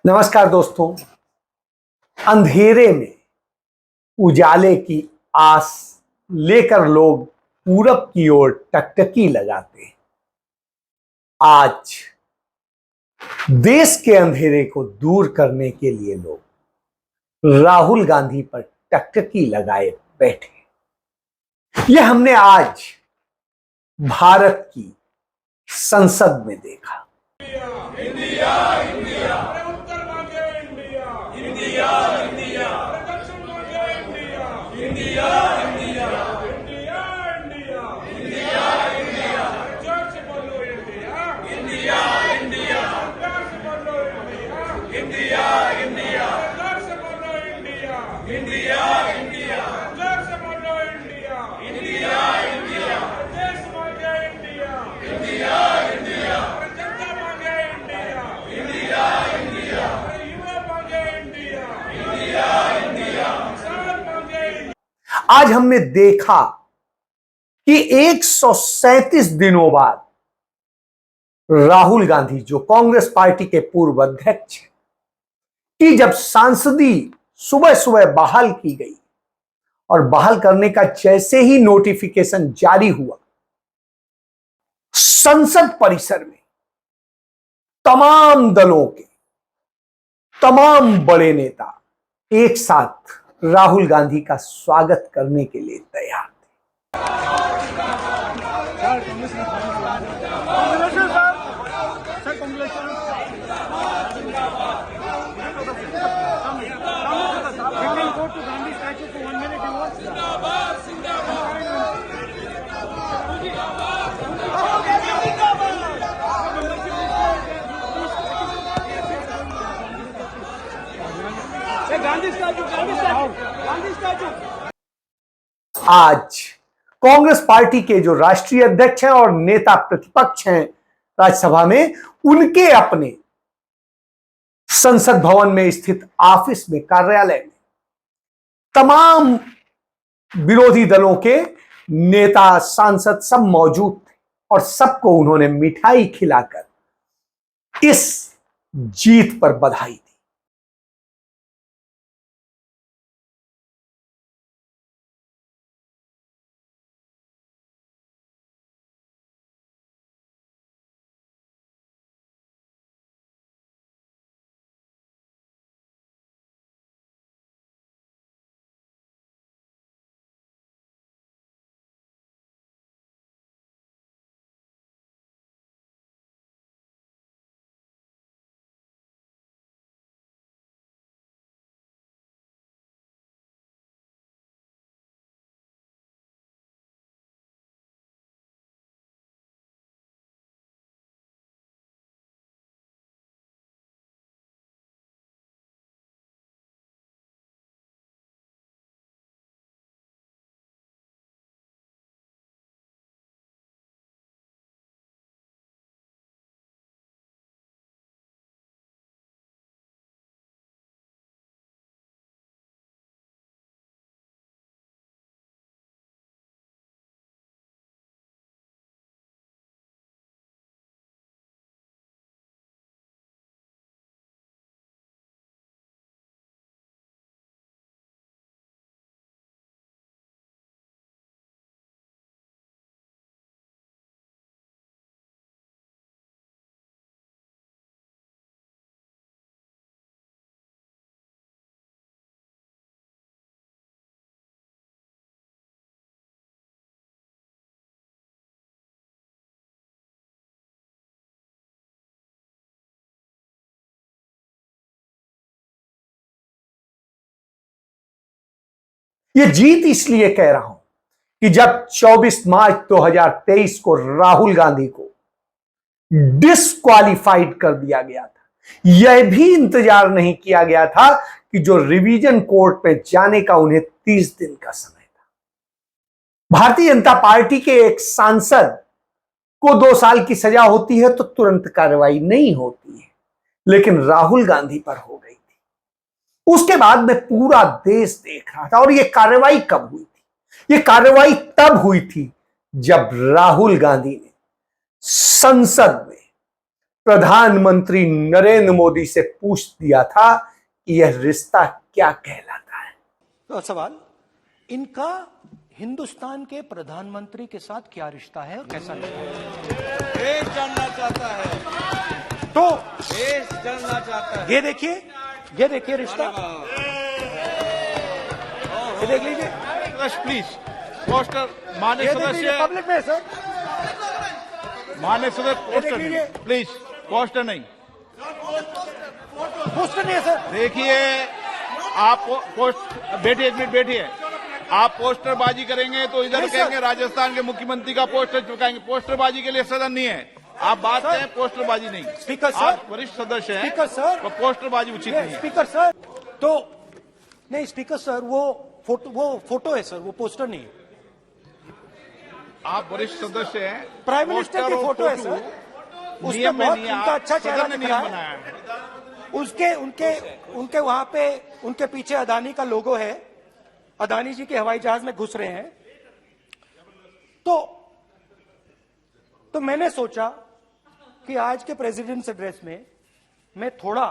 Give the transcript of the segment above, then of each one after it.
नमस्कार दोस्तों। अंधेरे में उजाले की आस लेकर लोग पूरब की ओर टकटकी लगाते हैं। आज देश के अंधेरे को दूर करने के लिए लोग राहुल गांधी पर टकटकी लगाए बैठे। यह हमने आज भारत की संसद में देखा। इंडिया इंडिया उत्तर मांगे इंडिया इंडिया इंडिया दक्षिण मांगे India India India India India India India जोर से बोलो इंडिया इंडिया इंडिया प्यार से बोलो इंडिया इंडिया इंडिया जोर से बोलो इंडिया इंडिया इंडिया जोर से बोलो इंडिया इंडिया इंडिया देश मांगे इंडिया इंडिया इंडिया जनता मांगे इंडिया इंडिया इंडिया युवा मांगे इंडिया इंडिया इंडिया किसान मांगे इंडिया। आज हमने देखा कि 137 दिनों बाद राहुल गांधी, जो कांग्रेस पार्टी के पूर्व अध्यक्ष हैं, की जब सांसदी सुबह सुबह बहाल की गई और बहाल करने का जैसे ही नोटिफिकेशन जारी हुआ, संसद परिसर में तमाम दलों के तमाम बड़े नेता एक साथ राहुल गांधी का स्वागत करने के लिए तैयार थे। आज कांग्रेस पार्टी के जो राष्ट्रीय अध्यक्ष हैं और नेता प्रतिपक्ष हैं राज्यसभा में, उनके अपने संसद भवन में स्थित ऑफिस में, कार्यालय में तमाम विरोधी दलों के नेता, सांसद सब मौजूद थे और सबको उन्होंने मिठाई खिलाकर इस जीत पर बधाई दी। ये जीत इसलिए कह रहा हूं कि जब 24 मार्च 2023 को राहुल गांधी को डिस्क्वालिफाइड कर दिया गया था, यह भी इंतजार नहीं किया गया था कि जो रिवीजन कोर्ट पे जाने का उन्हें 30 दिन का समय था। भारतीय जनता पार्टी के एक सांसद को 2 साल की सजा होती है तो तुरंत कार्रवाई नहीं होती है, लेकिन राहुल गांधी पर हो गई थी। उसके बाद में पूरा देश देख रहा था। और यह कार्रवाई कब हुई थी? यह कार्रवाई तब हुई थी जब राहुल गांधी ने संसद में प्रधानमंत्री नरेंद्र मोदी से पूछ दिया था कि यह रिश्ता क्या कहलाता है। तो सवाल, इनका हिंदुस्तान के प्रधानमंत्री के साथ क्या रिश्ता है और कैसा रिश्ता है, देश जानना चाहता है, तो देश जानना चाहता है। ये देखिए रिश्ता, ये देख लीजिए, प्लीज पोस्टर मान्य ये देख लीजिए, सदस्य, पब्लिक में सर, मान्य सदस्य ये देख पोस्टर लीजिए। नहीं, प्लीज पोस्टर नहीं। पोस्टर नहीं है सर। देखिए आप पोस्ट बैठिए, एक मिनट बैठिए। आप पोस्टरबाजी करेंगे तो इधर नहीं, सर। कहेंगे राजस्थान के मुख्यमंत्री का पोस्टर चिपकाएंगे। पोस्टरबाजी के लिए सदन नहीं है। आप बात सर। करें, पोस्टरबाजी नहीं। Speaker sir. आप वरिष्ठ सदस्य हैं, स्पीकर सर। तो पोस्टरबाजी उचित नहीं है। स्पीकर सर, तो नहीं स्पीकर सर, वो फोटो है सर, वो पोस्टर नहीं है। आप वरिष्ठ सदस्य हैं। प्राइम मिनिस्टर की पोस्टर और फोटो है सर, उसके नियम में बहुत नहीं है। उनका अच्छा चेहरा सदन ने दिख नियम रहा बनाया है। है। उनके वहां पे उनके पीछे अदानी का लोगो है, अदानी जी के हवाई जहाज में घुस रहे हैं। तो मैंने सोचा कि आज के प्रेसिडेंट्स एड्रेस में मैं थोड़ा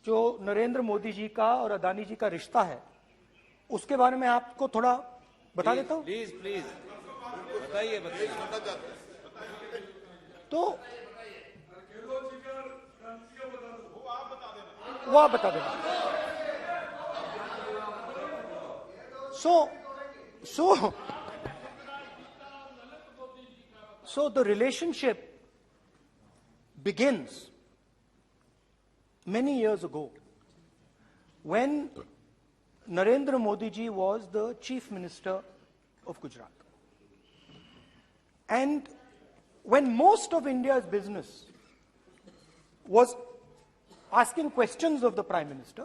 जो नरेंद्र मोदी जी का और अदानी जी का रिश्ता है उसके बारे में आपको थोड़ा बता देता हूं। प्लीज प्लीज बताइए बताइए। तो वो आप बता देना। So the relationship begins many years ago when Narendra Modi ji was the Chief Minister of Gujarat. And when most of India's business was asking questions of the Prime Minister,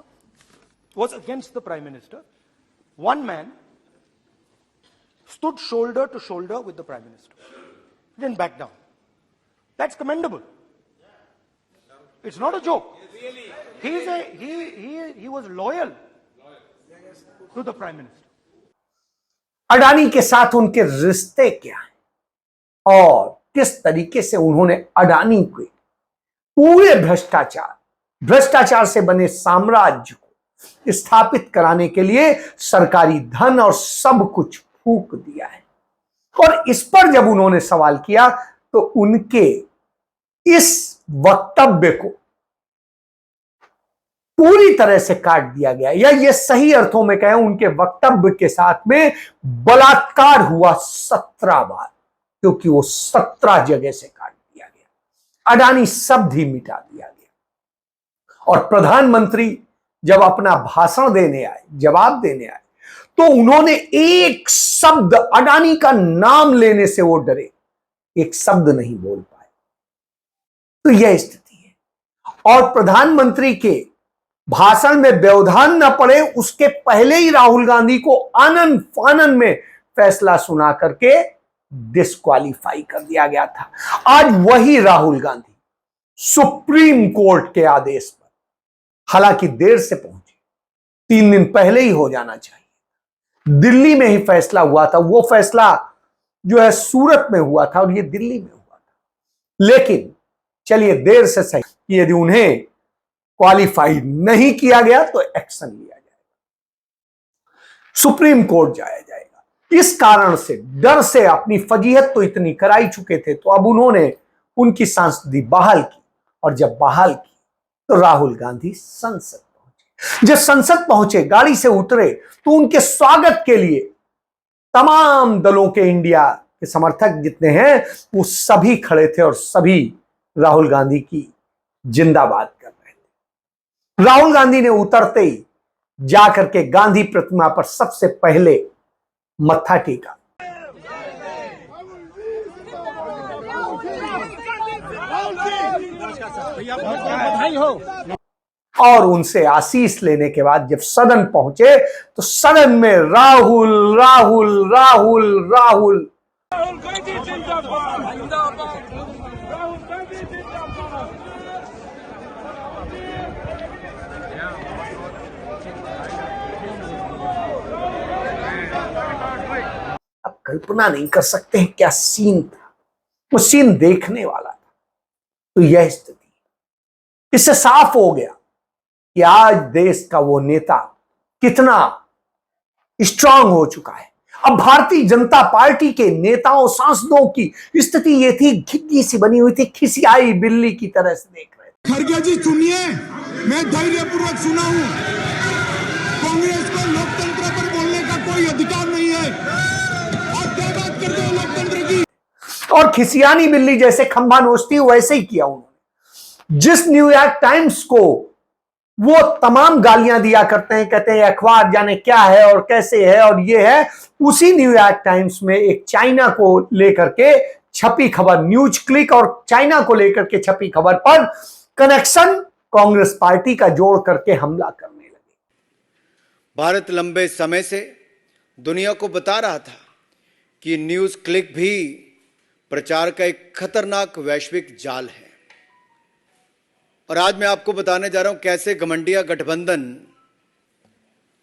was against the Prime Minister, one man stood shoulder to shoulder with the Prime Minister. He didn't back down. That's commendable. It's not a joke. He was loyal to the Prime Minister. Adani के साथ उनके रिश्ते क्या हैं और किस तरीके से उन्होंने अडानी के पूरे भ्रष्टाचार से बने साम्राज्य को स्थापित कराने के लिए सरकारी धन और सब कुछ फूंक दिया है। और इस पर जब उन्होंने सवाल किया तो उनके इस वक्तव्य को पूरी तरह से काट दिया गया, या ये सही अर्थों में कहें उनके वक्तव्य के साथ में बलात्कार हुआ 17 बार, क्योंकि वो 17 जगह से काट दिया गया। अडानी शब्द ही मिटा दिया गया। और प्रधानमंत्री जब अपना भाषण देने आए, जवाब देने आए, तो उन्होंने एक शब्द अडानी का नाम लेने से वो डरे, एक शब्द नहीं बोल पाए। तो यह स्थिति है। और प्रधानमंत्री के भाषण में व्यवधान न पड़े उसके पहले ही राहुल गांधी को आनन फानन में फैसला सुना करके डिस्क्वालीफाई कर दिया गया था। आज वही राहुल गांधी सुप्रीम कोर्ट के आदेश पर, हालांकि देर से पहुंचे, 3 दिन पहले ही हो जाना चाहिए, दिल्ली में ही फैसला हुआ था। वो फैसला जो है सूरत में हुआ था और ये दिल्ली में हुआ था। लेकिन चलिए देर से सही कि यदि उन्हें क्वालिफाई नहीं किया गया तो एक्शन लिया जाएगा, सुप्रीम कोर्ट जाया जाएगा। इस कारण से, डर से, अपनी फजीहत तो इतनी कराई चुके थे, तो अब उन्होंने उनकी सांसदी बहाल की। और जब बहाल की तो राहुल गांधी संसद पहुंचे। जब संसद पहुंचे, गाड़ी से उतरे, तो उनके स्वागत के लिए तमाम दलों के, इंडिया के समर्थक जितने हैं वो सभी खड़े थे और सभी राहुल गांधी की जिंदाबाद कर रहे थे। राहुल गांधी ने उतरते ही जाकर के गांधी प्रतिमा पर सबसे पहले मत्था टेका और उनसे आशीष लेने के बाद जब सदन पहुंचे तो सदन में राहुल राहुल राहुल राहुल राहुल गांधी जिंदाबाद, जिंदाबाद, राहुल गांधी जिंदाबाद। आप कल्पना नहीं कर सकते हैं क्या सीन था। वो सीन देखने वाला था। तो यह स्थिति इससे साफ हो गया कि आज देश का वो नेता कितना स्ट्रांग हो चुका है। अब भारतीय जनता पार्टी के नेताओं सांसदों की स्थिति ये थी, घिग्गी सी बनी हुई थी, खिसियाई बिल्ली की तरह से देख रहे थे। खड़गे जी सुनिए, मैं धैर्यपूर्वक सुना हूं। कांग्रेस को लोकतंत्र पर बोलने का कोई अधिकार नहीं है। आप क्या बात करते हो लोकतंत्र की? और खिसियानी बिल्ली जैसे खंभा नोचती वैसे ही किया उन्होंने। जिस न्यूयॉर्क टाइम्स को वो तमाम गालियां दिया करते हैं, कहते हैं अखबार जाने क्या है और कैसे है और ये है, उसी न्यूयॉर्क टाइम्स में एक चाइना को लेकर के छपी खबर, न्यूज क्लिक और चाइना को लेकर के छपी खबर पर कनेक्शन कांग्रेस पार्टी का जोड़ करके हमला करने लगे। भारत लंबे समय से दुनिया को बता रहा था कि न्यूज क्लिक भी प्रचार का एक खतरनाक वैश्विक जाल है। और आज मैं आपको बताने जा रहा हूं कैसे घमंडिया गठबंधन,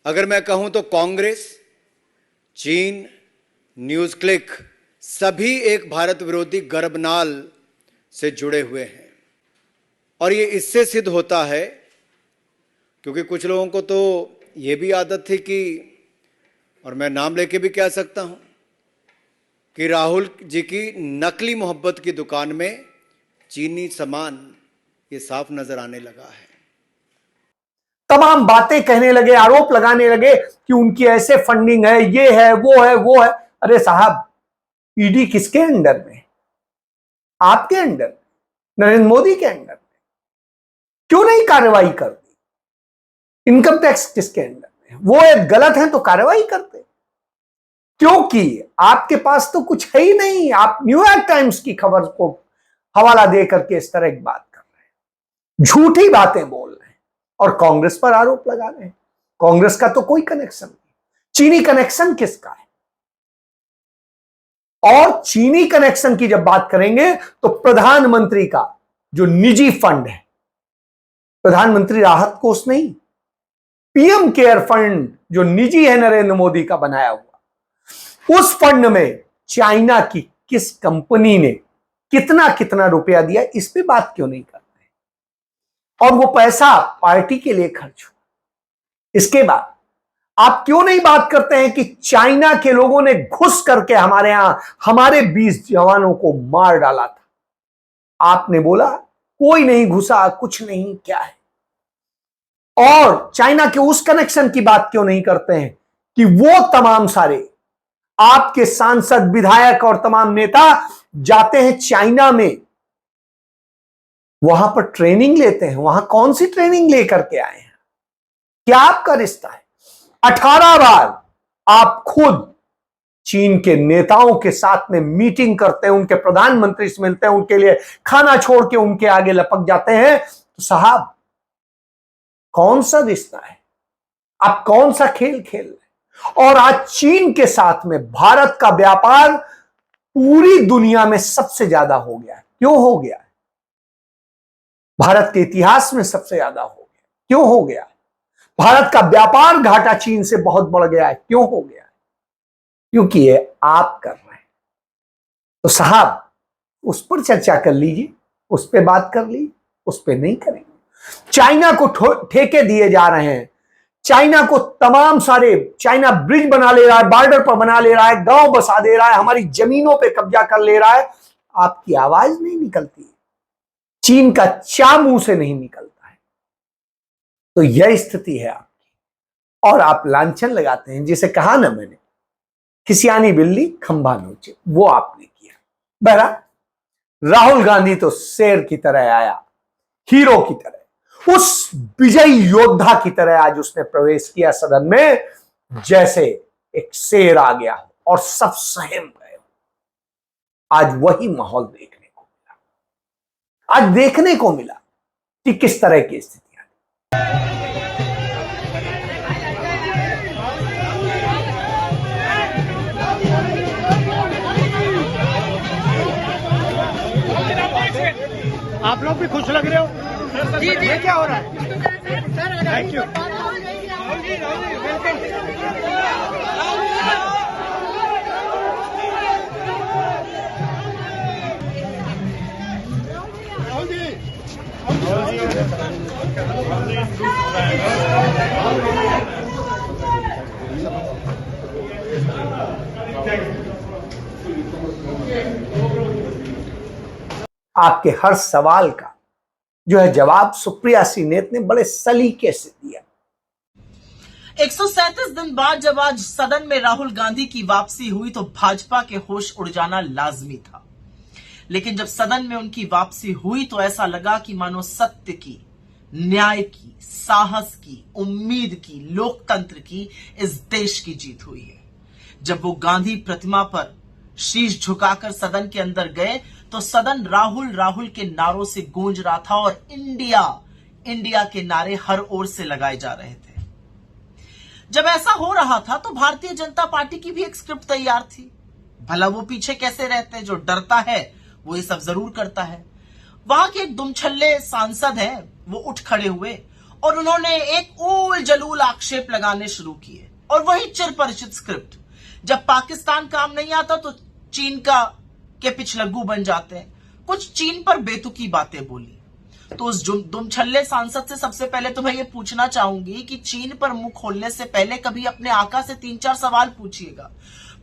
अगर मैं कहूं तो कांग्रेस, चीन, न्यूज क्लिक सभी एक भारत विरोधी गर्भनाल से जुड़े हुए हैं। और ये इससे सिद्ध होता है क्योंकि कुछ लोगों को तो ये भी आदत थी कि, और मैं नाम लेके भी कह सकता हूं, कि राहुल जी की नकली मोहब्बत की दुकान में चीनी सामान ये साफ नजर आने लगा है। तमाम बातें कहने लगे, आरोप लगाने लगे कि उनकी ऐसे फंडिंग है, ये है, वो है, वो है। अरे साहब, ईडी किसके अंडर में? आपके अंडर, नरेंद्र मोदी के अंडर में। क्यों नहीं कार्रवाई कर दी? इनकम टैक्स किसके अंडर में? वो एक गलत है तो कार्रवाई करते, क्योंकि आपके पास तो कुछ है ही नहीं। आप न्यूयॉर्क टाइम्स की खबर को हवाला दे करके इस तरह की बात कर रहे हैं, झूठी बातें बोल रहे हैं और कांग्रेस पर आरोप लगा रहे हैं। कांग्रेस का तो कोई कनेक्शन नहीं। चीनी कनेक्शन किसका है? और चीनी कनेक्शन की जब बात करेंगे तो प्रधानमंत्री का जो निजी फंड है, प्रधानमंत्री राहत कोष नहीं, पीएम केयर फंड जो निजी है नरेंद्र मोदी का बनाया हुआ, उस फंड में चाइना की किस कंपनी ने कितना कितना रुपया दिया, इस पे बात क्यों नहीं करते? और वो पैसा पार्टी के लिए खर्च हुआ। इसके बाद आप क्यों नहीं बात करते हैं कि चाइना के लोगों ने घुस करके हमारे यहां हमारे 20 जवानों को मार डाला था? आपने बोला कोई नहीं घुसा, कुछ नहीं, क्या है? और चाइना के उस कनेक्शन की बात क्यों नहीं करते हैं कि वो तमाम सारे आपके सांसद, विधायक और तमाम नेता जाते हैं चाइना में, वहां पर ट्रेनिंग लेते हैं। वहां कौन सी ट्रेनिंग लेकर के आए हैं? क्या आपका रिश्ता है? 18 बार आप खुद चीन के नेताओं के साथ में मीटिंग करते हैं, उनके प्रधानमंत्री से मिलते हैं, उनके लिए खाना छोड़ के उनके आगे लपक जाते हैं। तो साहब, कौन सा रिश्ता है? आप कौन सा खेल खेल रहे हैं? और आज चीन के साथ में भारत का व्यापार पूरी दुनिया में सबसे ज्यादा हो गया है। क्यों हो गया है? भारत के इतिहास में सबसे ज्यादा हो गया। क्यों हो गया है? भारत का व्यापार घाटा चीन से बहुत बढ़ गया है। क्यों हो गया है? क्योंकि ये आप कर रहे हैं। तो साहब, उस पर चर्चा कर लीजिए, उस पर बात कर लीजिए, उस पर नहीं करेंगे। चाइना को ठेके दिए जा रहे हैं, चाइना को तमाम सारे, चाइना ब्रिज बना ले रहा है, बॉर्डर पर बना ले रहा है, गांव बसा दे रहा है, हमारी जमीनों पे कब्जा कर ले रहा है। आपकी आवाज नहीं निकलती, चीन का चा मुंह से नहीं निकलता है। तो यह स्थिति है आपकी, और आप लांछन लगाते हैं। जिसे कहा ना मैंने, खिसियानी बिल्ली खंभा नोचे, वो आपने किया। बहरा राहुल गांधी तो शेर की तरह आया, हीरो की तरह, उस विजयी योद्धा की तरह आज उसने प्रवेश किया सदन में, जैसे एक शेर आ गया हो और सब सहम गए। आज वही माहौल देखने को मिला। आज देखने को मिला कि किस तरह की स्थितियां। आप लोग भी खुश लग रहे हो? जी जी। ये क्या हो रहा है? Thank you. राहुल जी आपके हर सवाल का जो है जवाब सुप्रिया सीनेत ने बड़े सलीके से दिया। 137 दिन बाद जब आज सदन में राहुल गांधी की वापसी हुई तो भाजपा के होश उड़ जाना लाजमी था, लेकिन जब सदन में उनकी वापसी हुई तो ऐसा लगा कि मानो सत्य की, न्याय की, साहस की, उम्मीद की, लोकतंत्र की इस देश की जीत हुई है। जब वो गांधी प्रतिमा पर शीश झुकाकर सदन के अंदर गए तो सदन राहुल राहुल के नारों से गूंज रहा था और इंडिया इंडिया के नारे हर ओर से लगाए जा रहे थे। जब ऐसा हो रहा था तो भारतीय जनता पार्टी की भी एक स्क्रिप्ट तैयार थी। भला वो पीछे कैसे रहते, जो डरता है वो ये सब जरूर करता है। वहां के एक दुमछल्ले सांसद हैं, वो उठ खड़े हुए और उन्होंने एक ऊल जलूल आक्षेप लगाने शुरू किए और वही चिरपरिचित स्क्रिप्ट, जब पाकिस्तान काम नहीं आता तो चीन के पिछलग्गू बन जाते हैं। कुछ चीन पर बेतुकी बातें बोली। तो उस दुमछल्ले सांसद से सबसे पहले तो मैं ये पूछना चाहूंगी कि चीन पर मुंह खोलने से पहले कभी अपने आका से 3-4 सवाल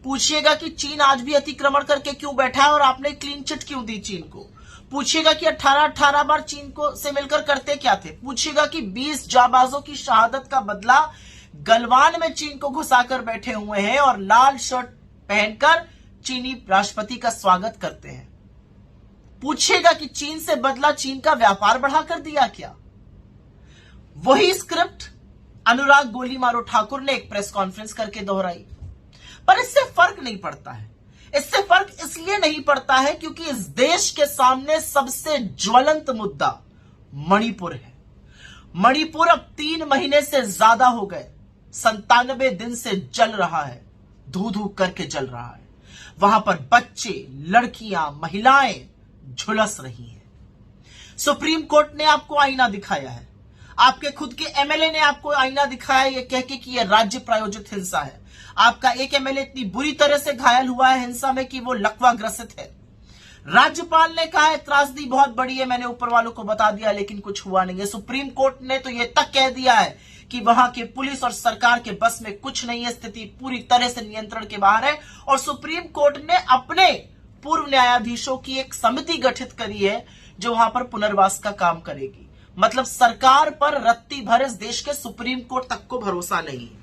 पूछिएगा कि चीन आज भी अतिक्रमण करके क्यों बैठा है और आपने क्लीन चिट क्यों दी चीन को। पूछिएगा कि 18 बार चीन को से मिलकर करते क्या थे। पूछिएगा कि 20 जाबाजों की शहादत का बदला गलवान में चीन को घुसाकर बैठे हुए हैं और लाल शर्ट पहनकर चीनी राष्ट्रपति का स्वागत करते हैं। पूछिएगा कि चीन से बदला चीन का व्यापार बढ़ाकर दिया क्या। वही स्क्रिप्ट अनुराग गोली मारो ठाकुर ने एक प्रेस कॉन्फ्रेंस करके दोहराई। पर इससे फर्क नहीं पड़ता है। इससे फर्क इसलिए नहीं पड़ता है क्योंकि इस देश के सामने सबसे ज्वलंत मुद्दा मणिपुर है। मणिपुर अब 3 महीने से ज्यादा हो गए 97 दिन से जल रहा है, धू धू करके जल रहा है। वहां पर बच्चे, लड़कियां, महिलाएं झुलस रही हैं। सुप्रीम कोर्ट ने आपको आईना दिखाया है। आपके खुद के एमएलए ने आपको आईना दिखाया ये कह के कि यह राज्य प्रायोजित हिंसा है। आपका एक एमएलए इतनी बुरी तरह से घायल हुआ है हिंसा में कि वो लकवा ग्रसित है। राज्यपाल ने कहा है त्रासदी बहुत बड़ी है, मैंने ऊपर वालों को बता दिया, लेकिन कुछ हुआ नहीं है। सुप्रीम कोर्ट ने तो यह तक कह दिया है कि वहां के पुलिस और सरकार के बस में कुछ नहीं है, स्थिति पूरी तरह से नियंत्रण के बाहर है। और सुप्रीम कोर्ट ने अपने पूर्व न्यायाधीशों की एक समिति गठित करी है जो वहां पर पुनर्वास का काम करेगी। मतलब सरकार पर रत्ती भर इस देश के सुप्रीम कोर्ट तक को भरोसा नहीं है।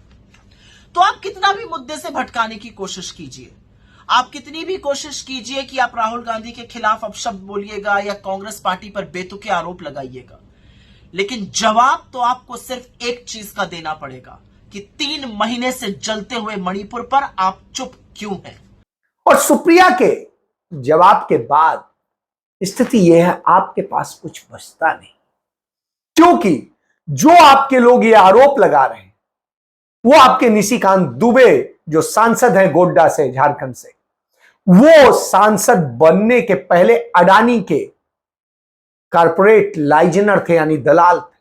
तो आप कितना भी मुद्दे से भटकाने की कोशिश कीजिए, आप कितनी भी कोशिश कीजिए कि आप राहुल गांधी के खिलाफ अपशब्द बोलिएगा या कांग्रेस पार्टी पर बेतुके आरोप लगाइएगा, लेकिन जवाब तो आपको सिर्फ एक चीज का देना पड़ेगा कि 3 महीने से जलते हुए मणिपुर पर आप चुप क्यों हैं। और सुप्रिया के जवाब के बाद स्थिति यह है, आपके पास कुछ बचता नहीं, क्योंकि जो आपके लोग ये आरोप लगा रहे हैं वो आपके निशिकांत दुबे जो सांसद हैं गोड्डा से, झारखंड से, वो सांसद बनने के पहले अडानी के कारपोरेट लाइजनर थे, यानी दलाल थे।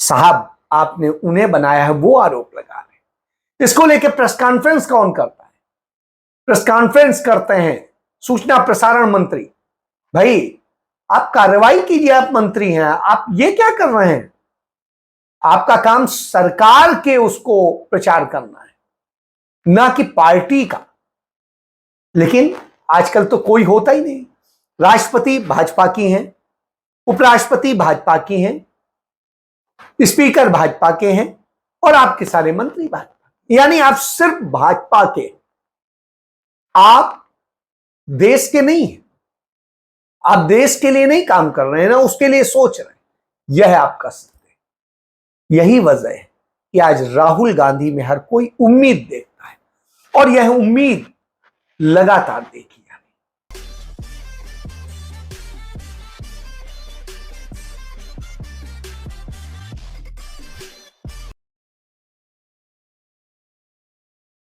साहब आपने उन्हें बनाया है, वो आरोप लगा रहे हैं। इसको लेकर प्रेस कॉन्फ्रेंस कौन करता है? प्रेस कॉन्फ्रेंस करते हैं सूचना प्रसारण मंत्री। भाई आप कार्रवाई कीजिए, आप मंत्री हैं, आप ये क्या कर रहे हैं? आपका काम सरकार के उसको प्रचार करना है, ना कि पार्टी का। लेकिन आजकल तो कोई होता ही नहीं। राष्ट्रपति भाजपा की हैं, उपराष्ट्रपति भाजपा की हैं, स्पीकर भाजपा के हैं और आपके सारे मंत्री भाजपा, यानी आप सिर्फ भाजपा के, आप देश के नहीं हैं। आप देश के लिए नहीं काम कर रहे हैं, ना उसके लिए सोच रहे हैं। यह है आपका सत्य। यही वजह है कि आज राहुल गांधी में हर कोई उम्मीद देखता है और यह उम्मीद लगातार देखी